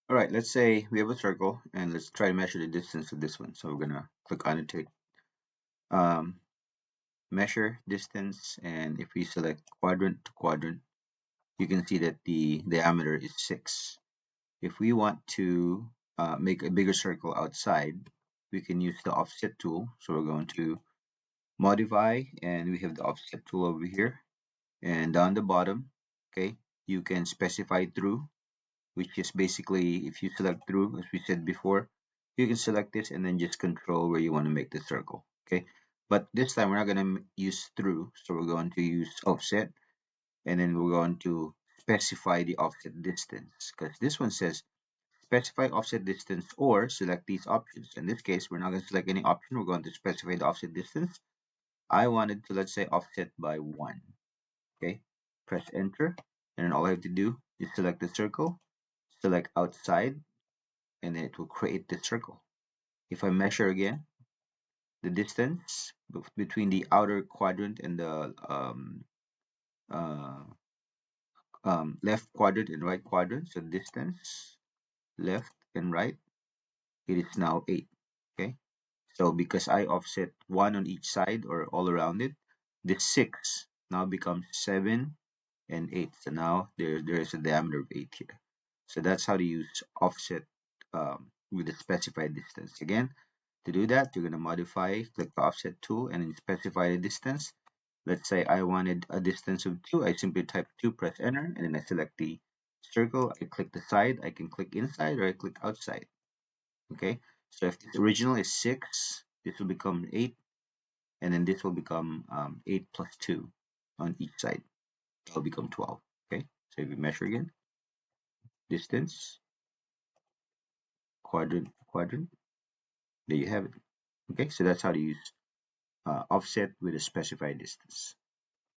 All right, let's say we have a circle and let's try to measure the distance of this one. So we're gonna click annotate, um, measure distance, and if we select quadrant to quadrant, you can see that the diameter is 6. If we want to make a bigger circle outside, we can use the offset tool. So we're going to modify, and we have the offset tool over here. And down the bottom, okay, you can specify through, which is basically if you select through, as we said before, you can select this and then just control where you want to make the circle. Okay, but this time we're not going to use through, so we're going to use offset, and then we're going to specify the offset distance because this one says specify offset distance or select these options. In this case, we're not going to select any option. We're going to specify the offset distance. I wanted to, let's say, offset by 1. Okay, press enter, and then all I have to do is select the circle, select outside, and then it will create the circle. If I measure again the distance between the outer quadrant and the uh, left quadrant and right quadrant, so distance left and right, it is now 8. Okay, so because I offset 1 on each side or all around it, this 6 now becomes 7 and 8. So now there is a diameter of 8 here. So that's how to use offset with the specified distance. Again, to do that, you're going to modify, click the offset tool, and then specify the distance. Let's say I wanted a distance of 2. I simply type 2, press enter, and then I select the circle. I click the side. I can click inside or I click outside. Okay, so if the original is 6, this will become 8, and then this will become 8 plus 2 on each side. That will become 12. Okay, so if we measure again, distance, quadrant, quadrant, there you have it. Okay, so that's how to use offset with a specified distance.